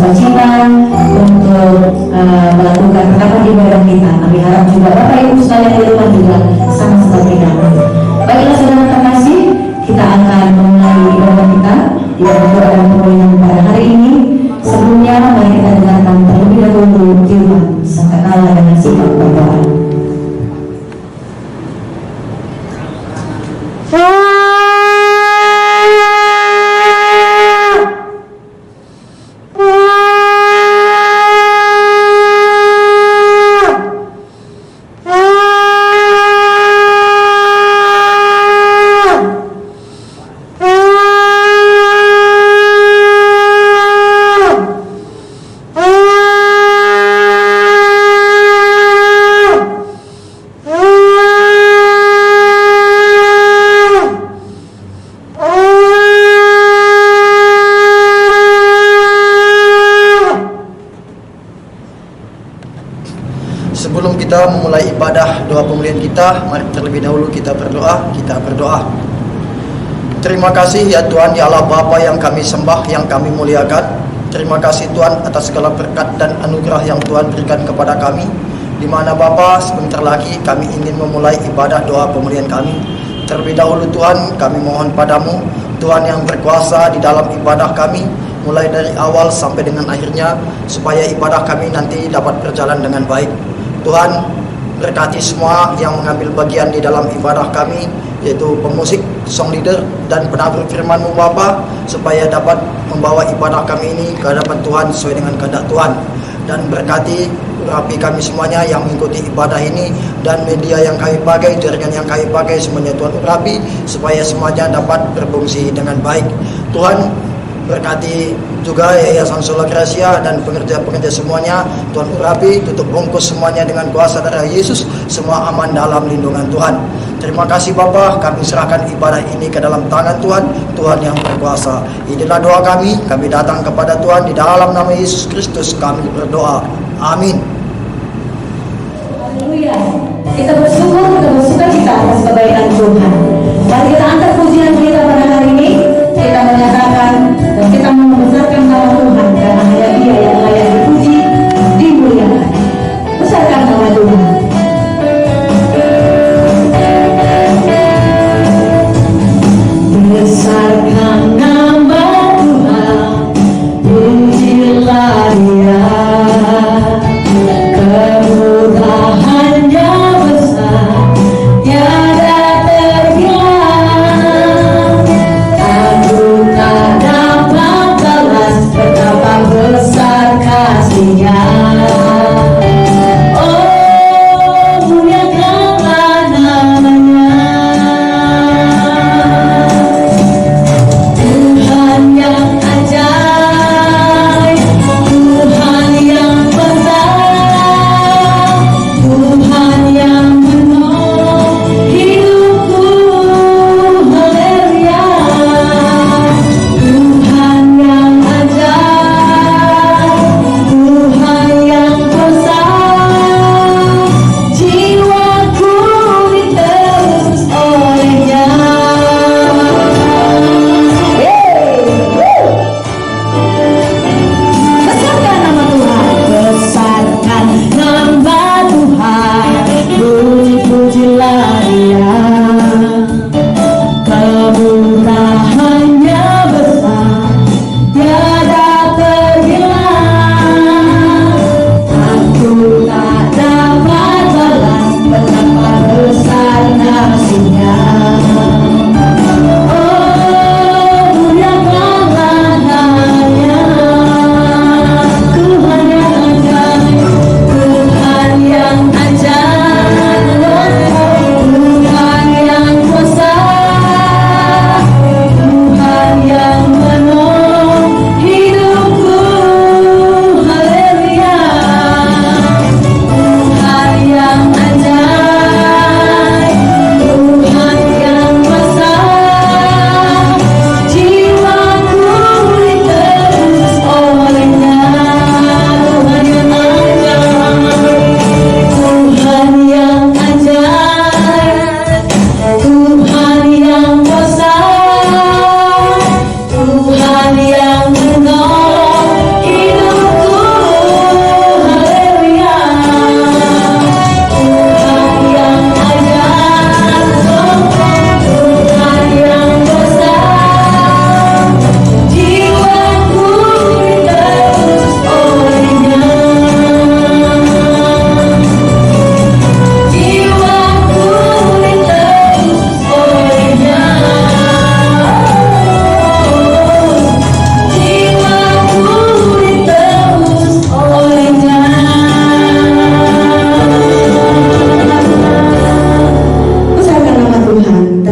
kewajiban untuk melakukan perkataan ibadah kita. Kami harap juga Bapak Ibu sekalian di rumah juga sama seperti kami. Baiklah saudara terkasih, kita akan memulai ibadah kita di doa dan pemulihan pada hari ini. Sebelumnya mari kita dengarkan terlebih dahulu firman sangkakala dengan sifat berdoa. Sebelum kita memulai ibadah doa pemulihan kita, mari terlebih dahulu kita berdoa. Terima kasih ya Tuhan, ya Allah Bapa yang kami sembah, yang kami muliakan. Terima kasih Tuhan atas segala berkat dan anugerah yang Tuhan berikan kepada kami, di mana Bapa sebentar lagi kami ingin memulai ibadah doa pemulihan kami. Terlebih dahulu Tuhan, kami mohon padamu, Tuhan yang berkuasa di dalam ibadah kami, mulai dari awal sampai dengan akhirnya, supaya ibadah kami nanti dapat berjalan dengan baik. Tuhan, berkati semua yang mengambil bagian di dalam ibadah kami, yaitu pemusik, song leader, dan penabur firman-Mu Bapa, supaya dapat membawa ibadah kami ini ke hadapan Tuhan sesuai dengan kehendak Tuhan. Dan berkati urapi kami semuanya yang mengikuti ibadah ini, dan media yang kami pakai, jaringan yang kami pakai, semuanya Tuhan urapi, supaya semuanya dapat berfungsi dengan baik. Tuhan, berkati juga Yayasan Sola Gracia dan pengerja-pengerja semuanya. Tuhan urapi, tutup bungkus semuanya dengan kuasa darah Yesus, semua aman dalam lindungan Tuhan. Terima kasih Bapa, kami serahkan ibadah ini ke dalam tangan Tuhan, Tuhan yang berkuasa. Inilah doa kami datang kepada Tuhan di dalam nama Yesus Kristus kami berdoa. Amin. Haleluya. Kita bersyukur, kita bersukacita atas kebaikan Tuhan. Mari kita angkat pujian kita pada hari ini. Kita menyatakan dan kita membesarkan nama Tuhan, karena hanya Dia yang layak dipuji, dimuliakan. Besarkan nama Tuhan. Besarkan nama Tuhan, pujilah Dia. Kemurahannya besar, tiada terkira.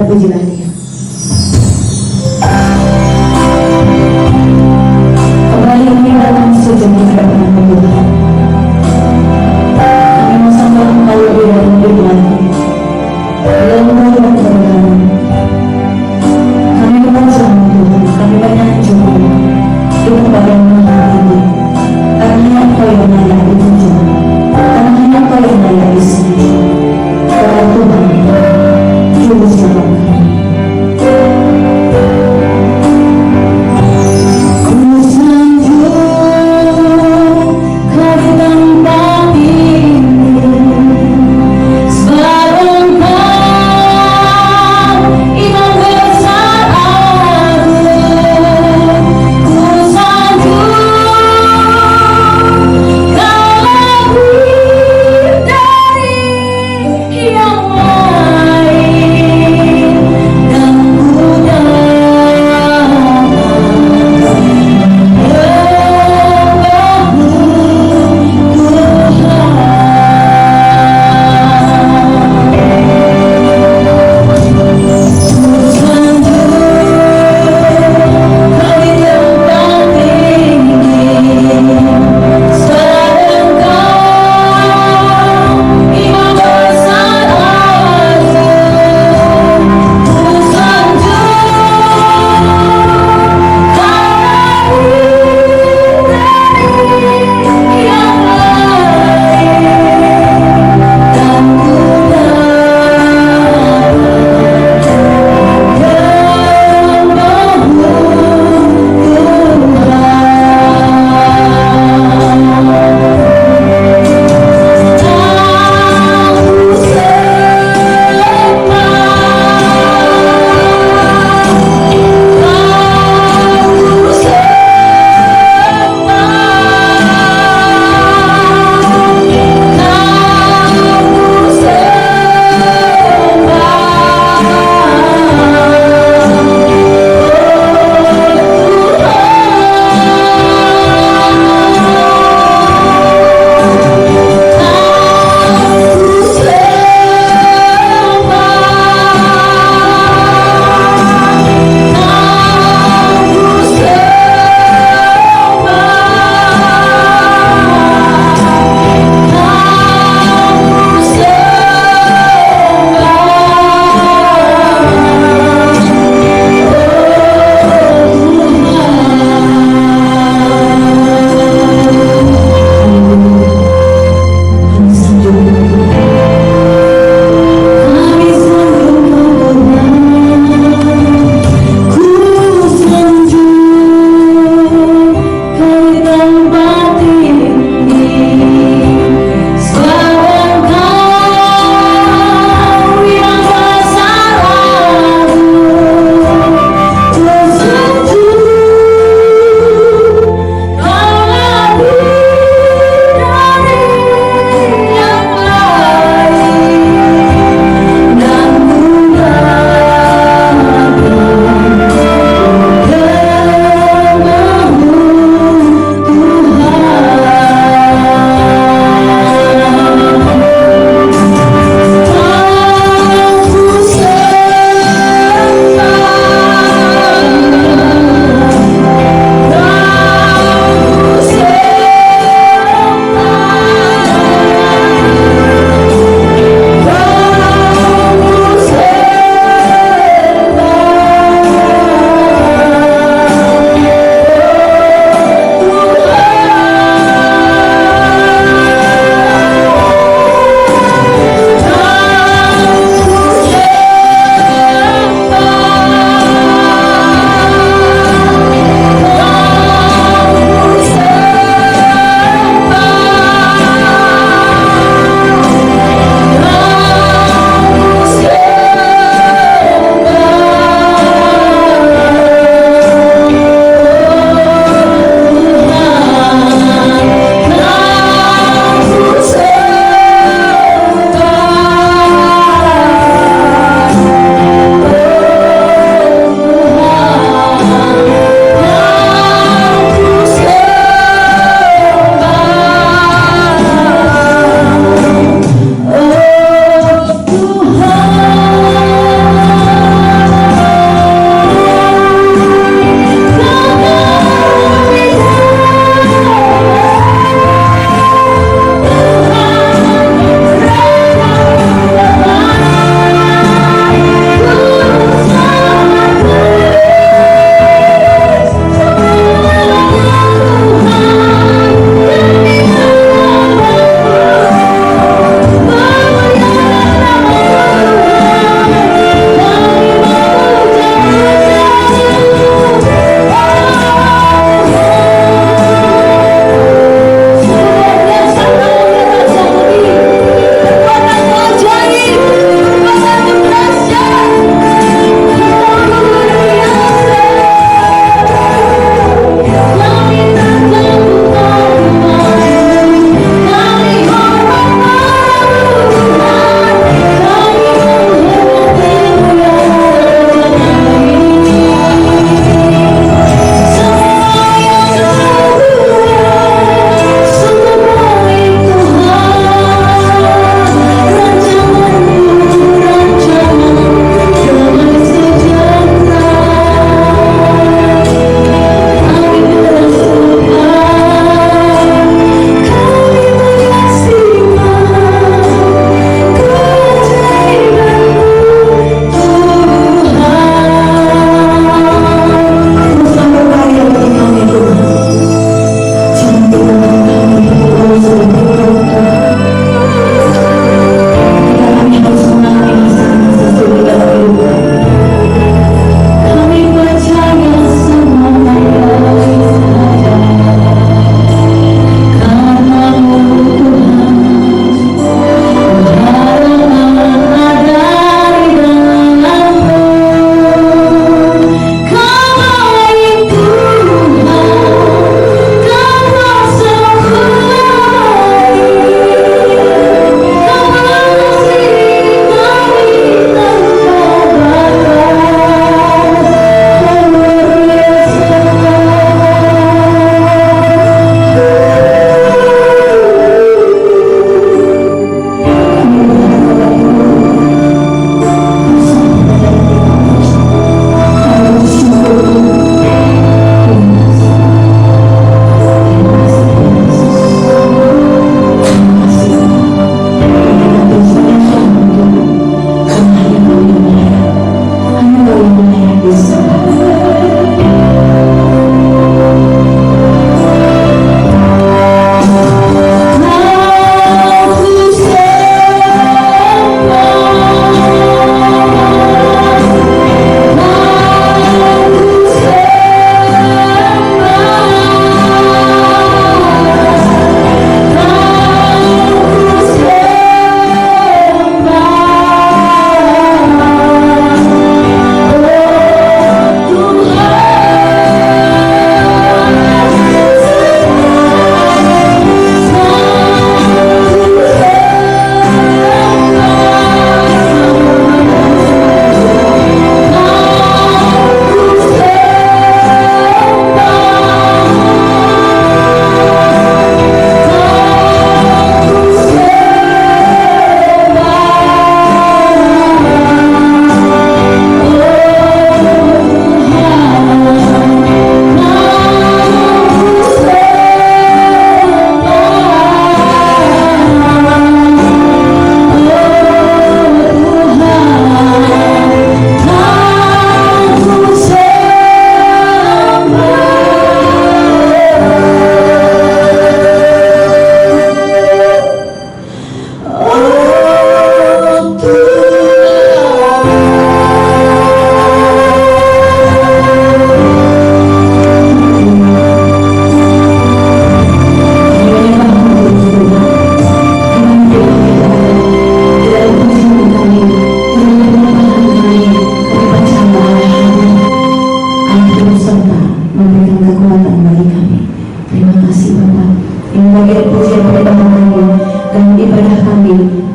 pujilah Dia. Kembali kami dalam sujud di hadapan Tuhan. Kami bersama Engkau lebih dalam hidup lagi. Dalam menurut kebenaran. Kami bersama Tuhan. Kami banyak juga di tempat yang mahal ini. Karena Engkau yang layak dipuji. Karena hanya Engkau yang layak disembah. Karena Tuhan, Juru Selamat kami. Ku sanjung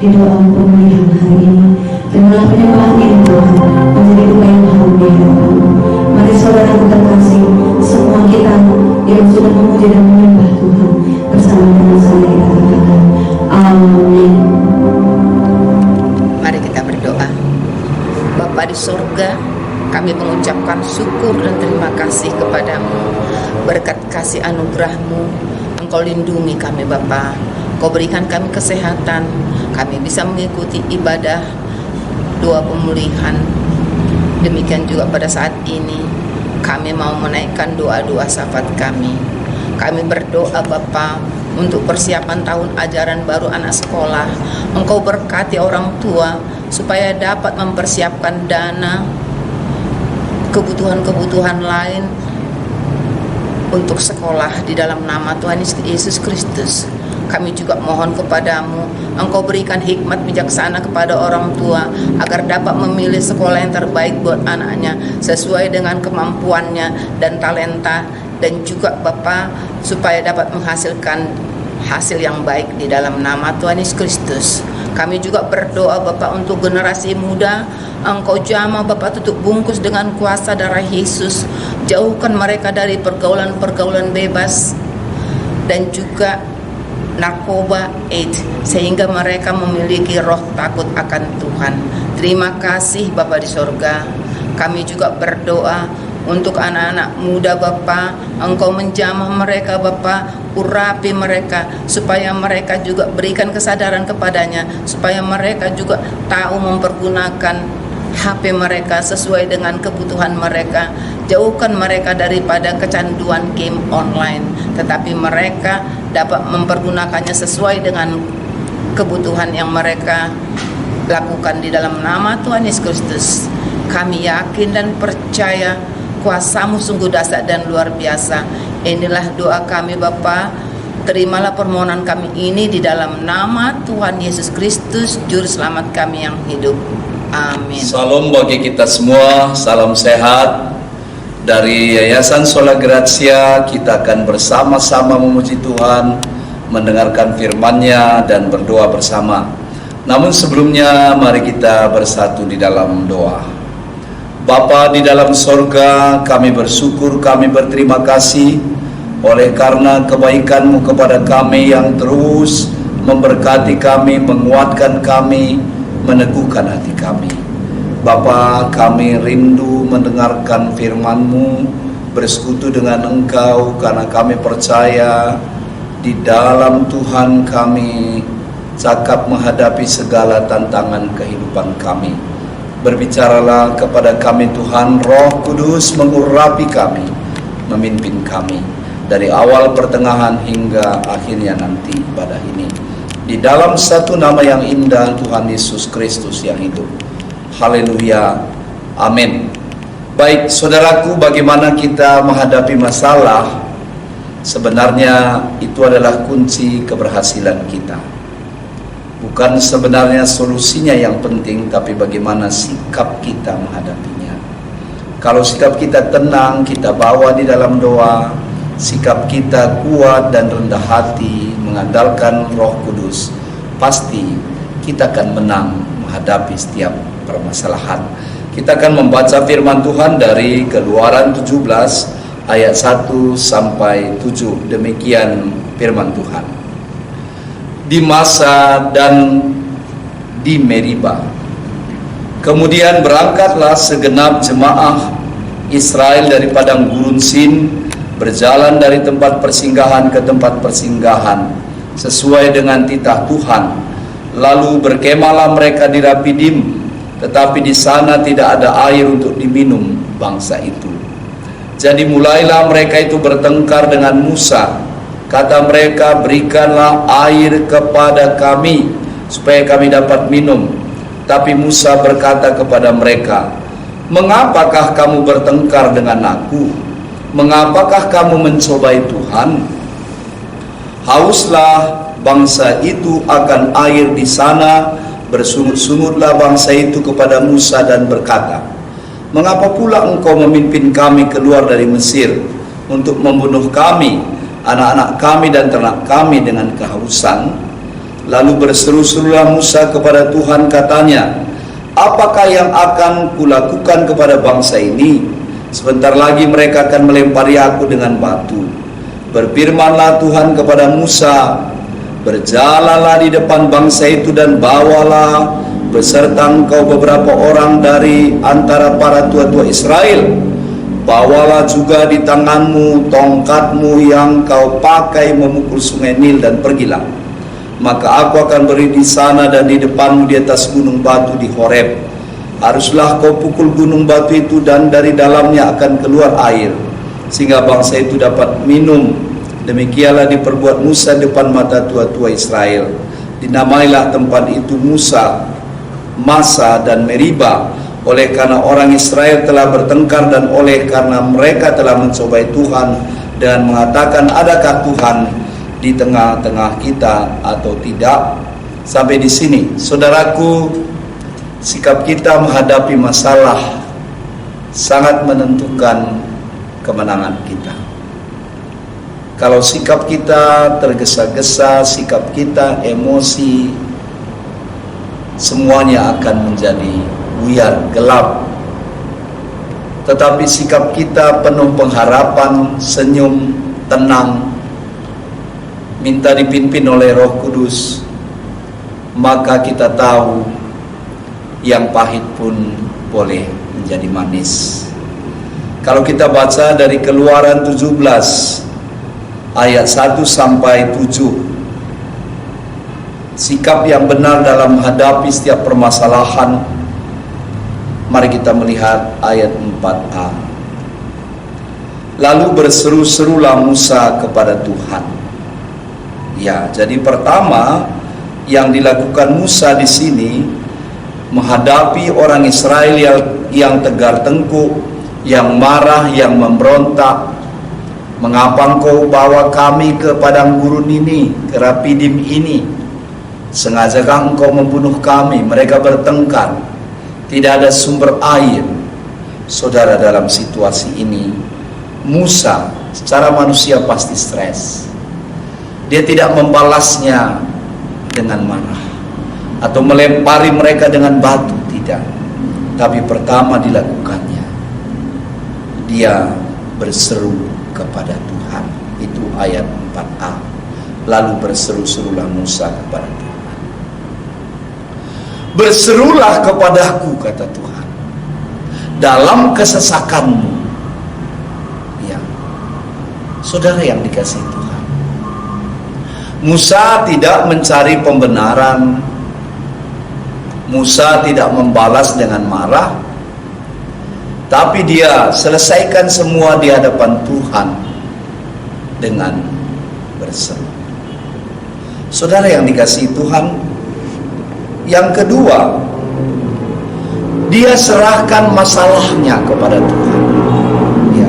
di doa pemulihan hari ini. Terimalah penyembahan ini Tuhan, menjadi doa yang harum di hadapan-Mu. Mari saudaraku terkasih, semua kita yang sudah memuji dan menyembah Tuhan, bersama dengan saya kita katakan amin. Mari kita berdoa. Bapa di surga, kami mengucapkan syukur dan terima kasih kepadamu. Berkat kasih anugerah-Mu, Engkau lindungi kami Bapa. Kau berikan kami kesehatan, kami bisa mengikuti ibadah doa pemulihan. Demikian juga pada saat ini, kami mau menaikkan doa-doa syafaat kami. Kami berdoa Bapa untuk persiapan tahun ajaran baru anak sekolah. Engkau berkati orang tua supaya dapat mempersiapkan dana, kebutuhan-kebutuhan lain untuk sekolah di dalam nama Tuhan Yesus Kristus. Kami juga mohon kepadamu, Engkau berikan hikmat bijaksana kepada orang tua agar dapat memilih sekolah yang terbaik buat anaknya sesuai dengan kemampuannya dan talenta, dan juga Bapa supaya dapat menghasilkan hasil yang baik di dalam nama Tuhan Yesus Kristus. Kami juga berdoa Bapa untuk generasi muda. Engkau jamah Bapa, tutup bungkus dengan kuasa darah Yesus. Jauhkan mereka dari pergaulan-pergaulan bebas dan juga narkoba, AIDS, sehingga mereka memiliki roh takut akan Tuhan. Terima kasih Bapa di sorga. Kami juga berdoa untuk anak-anak muda Bapa, Engkau menjamah mereka Bapa, urapi mereka supaya mereka juga berikan kesadaran kepadanya, supaya mereka juga tahu mempergunakan HP mereka sesuai dengan kebutuhan mereka. Jauhkan mereka daripada kecanduan game online, tetapi mereka dapat mempergunakannya sesuai dengan kebutuhan yang mereka lakukan di dalam nama Tuhan Yesus Kristus. Kami yakin dan percaya kuasa-Mu sungguh dahsyat dan luar biasa. Inilah doa kami Bapa. Terimalah permohonan kami ini di dalam nama Tuhan Yesus Kristus, Juru Selamat kami yang hidup. Amin. Salam bagi kita semua, salam sehat. Dari Yayasan Sola Gratia, kita akan bersama-sama memuji Tuhan, mendengarkan firman-Nya dan berdoa bersama. Namun sebelumnya, mari kita bersatu di dalam doa. Bapa di dalam sorga, kami bersyukur, kami berterima kasih oleh karena kebaikan-Mu kepada kami yang terus memberkati kami, menguatkan kami, meneguhkan hati kami. Bapa, kami rindu mendengarkan firman-Mu, bersekutu dengan Engkau, karena kami percaya di dalam Tuhan kami cakap menghadapi segala tantangan kehidupan kami. Berbicaralah kepada kami Tuhan, Roh Kudus mengurapi kami, memimpin kami dari awal, pertengahan hingga akhirnya nanti pada ini. Di dalam satu nama yang indah, Tuhan Yesus Kristus yang hidup. Haleluya, amin. Baik saudaraku, bagaimana kita menghadapi masalah? Sebenarnya itu adalah kunci keberhasilan kita. Bukan sebenarnya solusinya yang penting, tapi bagaimana sikap kita menghadapinya. Kalau sikap kita tenang, kita bawa di dalam doa, sikap kita kuat dan rendah hati, mengandalkan Roh Kudus, pasti kita akan menang menghadapi setiap permasalahan. Kita akan membaca firman Tuhan dari Keluaran 17 ayat 1 sampai 7. Demikian firman Tuhan. Di Masa dan di Meriba, kemudian berangkatlah segenap jemaah Israel dari padang gurun Sin, berjalan dari tempat persinggahan ke tempat persinggahan sesuai dengan titah Tuhan. Lalu berkemahlah mereka di Rapidim, tetapi di sana tidak ada air untuk diminum bangsa itu. Jadi mulailah mereka itu bertengkar dengan Musa. Kata mereka, berikanlah air kepada kami supaya kami dapat minum. Tapi Musa berkata kepada mereka, mengapakah kamu bertengkar dengan aku? Mengapakah kamu mencobai Tuhan? Hauslah bangsa itu akan air di sana. Bersungut-sungutlah bangsa itu kepada Musa dan berkata, mengapa pula engkau memimpin kami keluar dari Mesir untuk membunuh kami, anak-anak kami dan ternak kami dengan kehausan? Lalu berseru-serulah Musa kepada Tuhan, katanya, apakah yang akan kulakukan kepada bangsa ini? Sebentar lagi mereka akan melempari aku dengan batu. Berfirmanlah Tuhan kepada Musa, berjalanlah di depan bangsa itu dan bawalah beserta engkau beberapa orang dari antara para tua-tua Israel. Bawalah juga di tanganmu tongkatmu yang kau pakai memukul sungai Nil, dan pergilah. Maka aku akan berdiri di sana dan di depanmu di atas gunung batu di Horeb. Haruslah kau pukul gunung batu itu, dan dari dalamnya akan keluar air, sehingga bangsa itu dapat minum. Demikianlah diperbuat Musa depan mata tua-tua Israel. Dinamailah tempat itu Musa, Masa dan Meriba, oleh karena orang Israel telah bertengkar dan oleh karena mereka telah mencobai Tuhan dan mengatakan, adakah Tuhan di tengah-tengah kita atau tidak? Sampai di sini, saudaraku, sikap kita menghadapi masalah sangat menentukan kemenangan kita. Kalau sikap kita tergesa-gesa, sikap kita emosi, semuanya akan menjadi buyar, gelap. Tetapi sikap kita penuh pengharapan, senyum, tenang, minta dipimpin oleh Roh Kudus, maka kita tahu yang pahit pun boleh menjadi manis. Kalau kita baca dari Keluaran 17 ayat 1 sampai 7, sikap yang benar dalam menghadapi setiap permasalahan, mari kita melihat ayat 4a. Lalu berseru-serulah Musa kepada Tuhan. Ya, jadi pertama yang dilakukan Musa di sini menghadapi orang Israel yang tegar tengkuk, yang marah, yang memberontak. Mengapa engkau bawa kami ke padang gurun ini, ke Rapidim ini? Sengajakah engkau membunuh kami? Mereka bertengkar, tidak ada sumber air. Saudara, dalam situasi ini Musa secara manusia pasti stres. Dia tidak membalasnya dengan marah atau melempari mereka dengan batu, tidak. Tapi pertama dilakukannya, dia berseru kepada Tuhan. Itu ayat 4a. Lalu berseru-serulah Musa kepada Tuhan. Berserulah kepadaku, kata Tuhan, dalam kesesakanmu. Ya, saudara yang dikasihi Tuhan, Musa tidak mencari pembenaran. Musa tidak membalas dengan marah, tapi dia selesaikan semua di hadapan Tuhan dengan berseru. Saudara yang dikasihi Tuhan, yang kedua, dia serahkan masalahnya kepada Tuhan. Ya.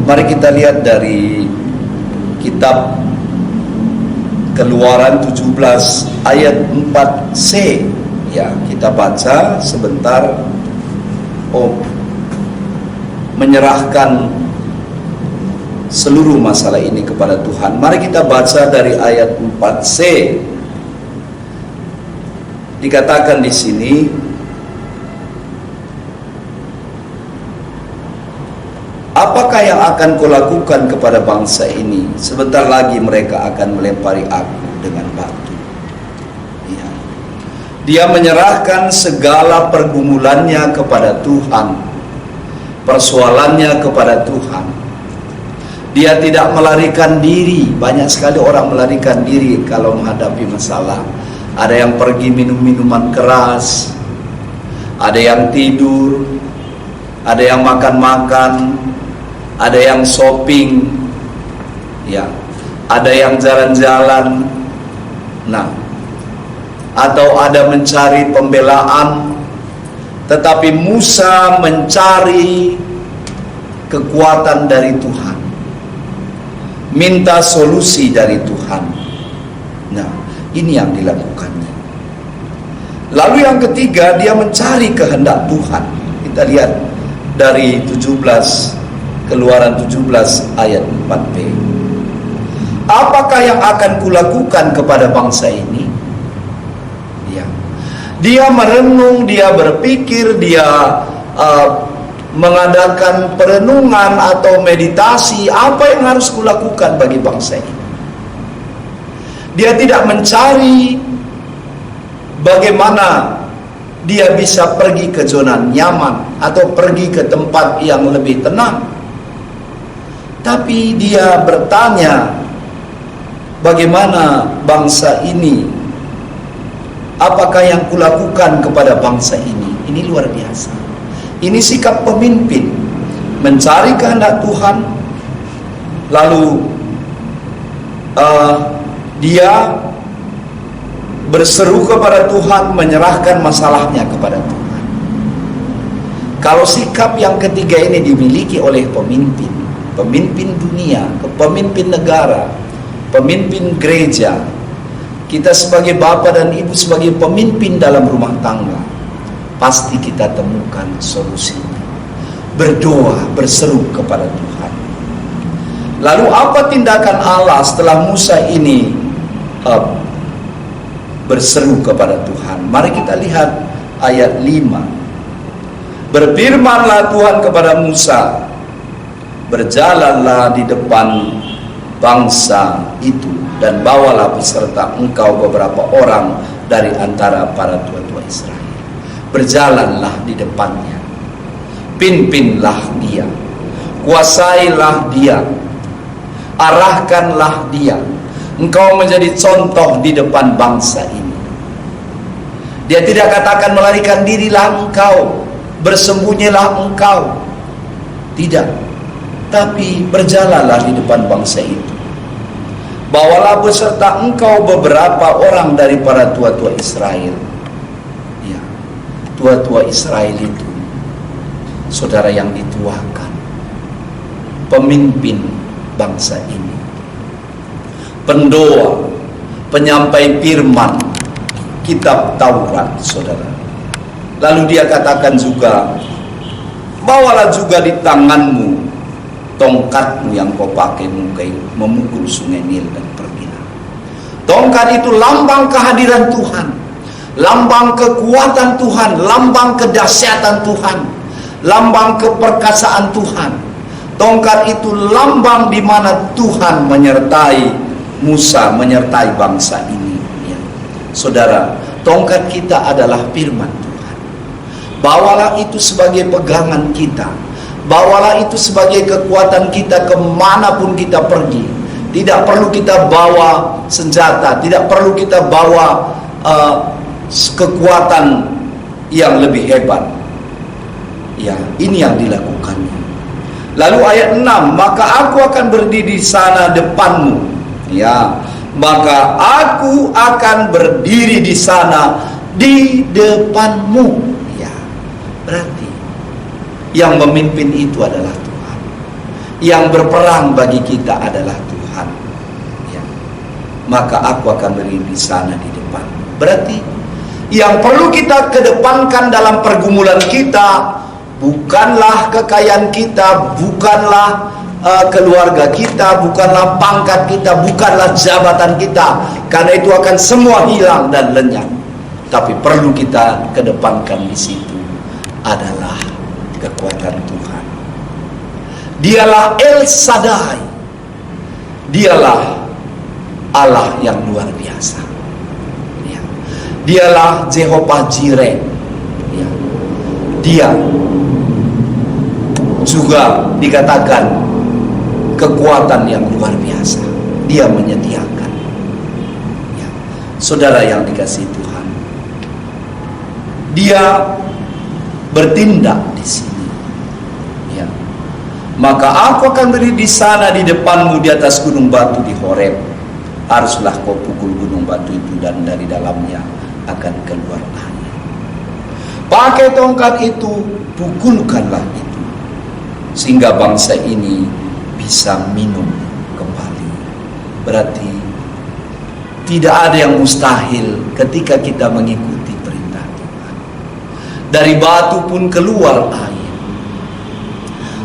Mari kita lihat dari kitab Keluaran 17 ayat 4c. Ya, kita baca sebentar. Menyerahkan seluruh masalah ini kepada Tuhan. Mari kita baca dari ayat 4c. Dikatakan di sini, apakah yang akan kau lakukan kepada bangsa ini? Sebentar lagi mereka akan melempari aku dengan batu. Ya. Dia menyerahkan segala pergumulannya kepada Tuhan, persoalannya kepada Tuhan. Dia tidak melarikan diri. Banyak sekali orang melarikan diri kalau menghadapi masalah. Ada yang pergi minum minuman keras, ada yang tidur, ada yang makan-makan, ada yang shopping, ya, ada yang jalan-jalan. Nah, atau ada mencari pembelaan. Tetapi Musa mencari kekuatan dari Tuhan, minta solusi dari Tuhan. Nah, ini yang dilakukannya. Lalu yang ketiga, dia mencari kehendak Tuhan. Kita lihat dari 17, Keluaran 17 ayat 4b. apakah yang akan kulakukan kepada bangsa ini? Ya. Dia merenung, dia berpikir, dia mengadakan perenungan atau meditasi, apa yang harus kulakukan bagi bangsa ini. Dia tidak mencari bagaimana dia bisa pergi ke zona nyaman atau pergi ke tempat yang lebih tenang, tapi dia bertanya, bagaimana bangsa ini, apakah yang kulakukan kepada bangsa ini? Ini luar biasa. Ini sikap pemimpin, mencari kehendak Tuhan, lalu dia berseru kepada Tuhan, menyerahkan masalahnya kepada Tuhan. Kalau sikap yang ketiga ini dimiliki oleh pemimpin, pemimpin dunia, pemimpin negara, pemimpin gereja, kita sebagai bapak dan ibu, sebagai pemimpin dalam rumah tangga, pasti kita temukan solusinya. Berdoa, berseru kepada Tuhan. Lalu apa tindakan Allah setelah Musa ini berseru kepada Tuhan? Mari kita lihat ayat 5. Berfirmanlah Tuhan kepada Musa, berjalanlah di depan bangsa itu dan bawalah beserta engkau beberapa orang dari antara para tua-tua Israel. Berjalanlah di depannya, pimpinlah dia, kuasailah dia, arahkanlah dia. Engkau menjadi contoh di depan bangsa ini. Dia tidak katakan melarikan dirilah engkau, bersembunyilah engkau. Tidak. Tapi berjalanlah di depan bangsa itu. Bawalah beserta engkau beberapa orang dari para tua-tua Israel. Ya, tua-tua Israel itu, saudara yang dituakan, pemimpin bangsa ini, pendoa, penyampai firman, kitab Taurat, saudara. Lalu dia katakan juga, bawalah juga di tanganmu tongkatmu yang kau pakai memukul sungai Nil dan pergilah. Tongkat itu lambang kehadiran Tuhan, lambang kekuatan Tuhan, lambang kedahsyatan Tuhan, lambang keperkasaan Tuhan. Tongkat itu lambang di mana Tuhan menyertai Musa, menyertai bangsa ini. Ya. Saudara, tongkat kita adalah firman Tuhan. Bawalah itu sebagai pegangan kita. Bawalah itu sebagai kekuatan kita kemanapun kita pergi. Tidak perlu kita bawa senjata, tidak perlu kita bawa kekuatan yang lebih hebat. Ya, ini yang dilakukannya. Lalu ayat 6, maka aku akan berdiri di sana depanmu. Ya, maka aku akan berdiri di sana di depanmu. Ya, berarti yang memimpin itu adalah Tuhan. Yang berperang bagi kita adalah Tuhan. Ya. Maka aku akan berdiri di sana di depan. Berarti yang perlu kita kedepankan dalam pergumulan kita bukanlah kekayaan kita, bukanlah keluarga kita, bukanlah pangkat kita, bukanlah jabatan kita. Karena itu akan semua hilang dan lenyap. Tapi perlu kita kedepankan di situ adalah kekuatan Tuhan. Dialah El Shaddai. Dialah Allah yang luar biasa. Ya. Dialah Jehovah Jireh. Ya. Dia juga dikatakan kekuatan yang luar biasa. Dia menyediakan. Ya. Saudara yang dikasihi Tuhan, Dia bertindak di sini. Ya. Maka aku akan berdiri di sana di depanmu di atas gunung batu di Horeb. Haruslah kau pukul gunung batu itu dan dari dalamnya akan keluar air. Pakai tongkat itu, pukulkanlah itu, sehingga bangsa ini bisa minum kembali. Berarti tidak ada yang mustahil ketika kita mengikuti perintah Tuhan. Dari batu pun keluar air.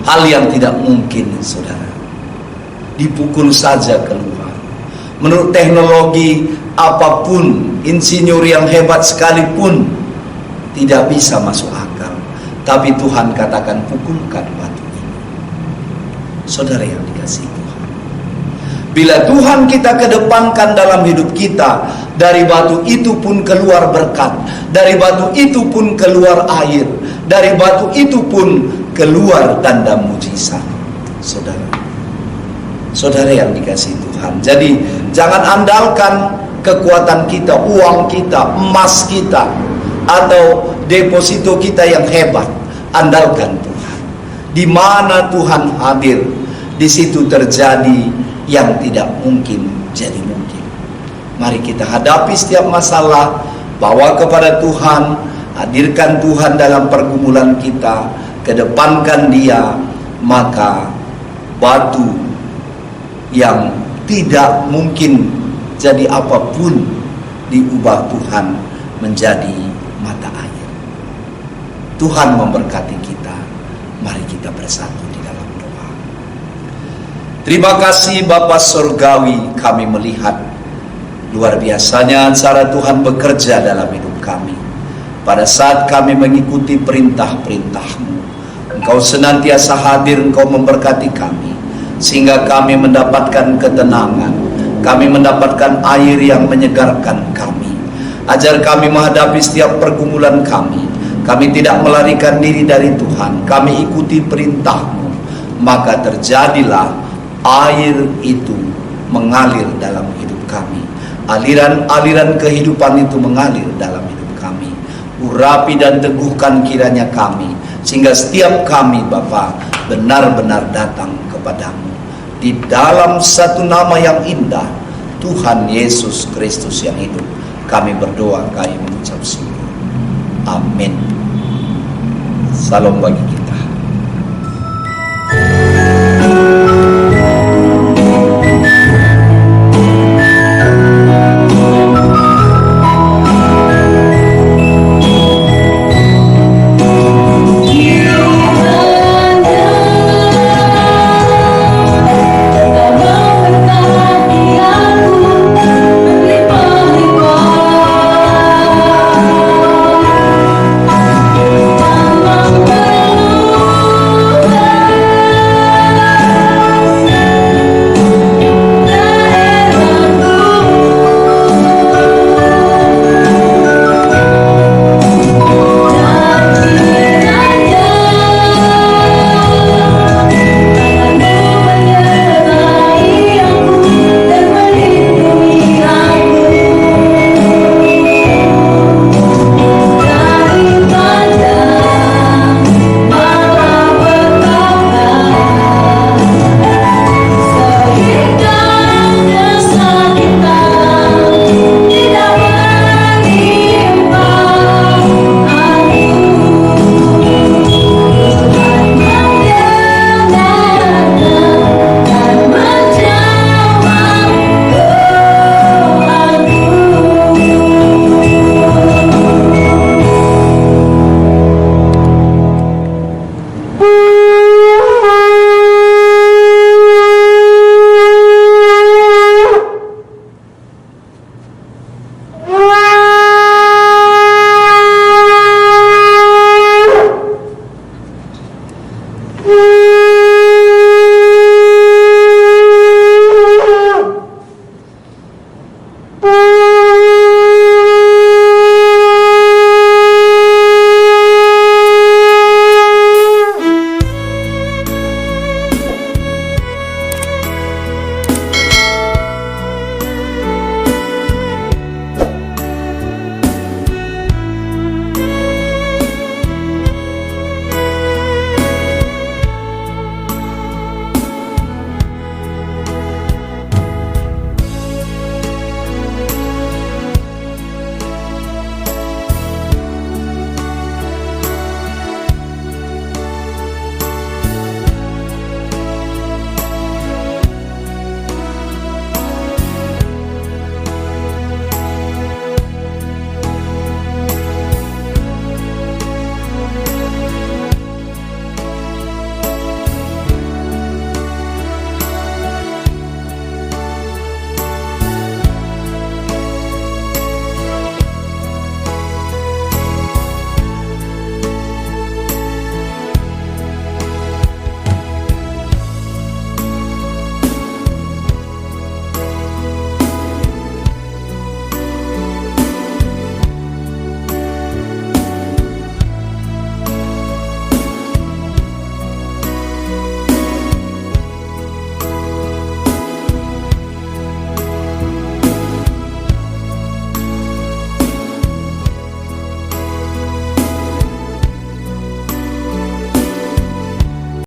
Hal yang tidak mungkin, saudara. Dipukul saja keluar. menurut teknologi apapun, insinyur yang hebat sekalipun tidak bisa masuk akal. Tapi Tuhan katakan pukulkan batu ini. Saudara yang dikasihi Tuhan, bila Tuhan kita kedepankan dalam hidup kita, dari batu itu pun keluar berkat, dari batu itu pun keluar air, dari batu itu pun keluar tanda mujizat. Saudara yang dikasihi Tuhan, jadi jangan andalkan kekuatan kita, uang kita, emas kita, atau deposito kita yang hebat. Andalkan Tuhan. Di mana Tuhan hadir, di situ terjadi yang tidak mungkin jadi mungkin. Mari kita hadapi setiap masalah, bawa kepada Tuhan, hadirkan Tuhan dalam pergumulan kita, kedepankan Dia, maka batu yang tidak mungkin jadi apapun diubah Tuhan menjadi mata air. Tuhan memberkati kita. Mari kita bersatu di dalam doa. Terima kasih Bapa Surgawi, kami melihat luar biasanya cara Tuhan bekerja dalam hidup kami. Pada saat kami mengikuti perintah-perintah-Mu, Engkau senantiasa hadir, Engkau memberkati kami, sehingga kami mendapatkan ketenangan, kami mendapatkan air yang menyegarkan kami. Ajar kami menghadapi setiap pergumulan kami. Kami tidak melarikan diri dari Tuhan, kami ikuti perintah-Mu, maka terjadilah air itu mengalir dalam hidup kami. Aliran-aliran kehidupan itu mengalir dalam hidup kami. Urapi dan teguhkan kiranya kami, sehingga setiap kami Bapa benar-benar datang kepadamu. Di dalam satu nama yang indah, Tuhan Yesus Kristus yang hidup, kami berdoa, kami mengucap syukur. Amin. Salam bagi kita.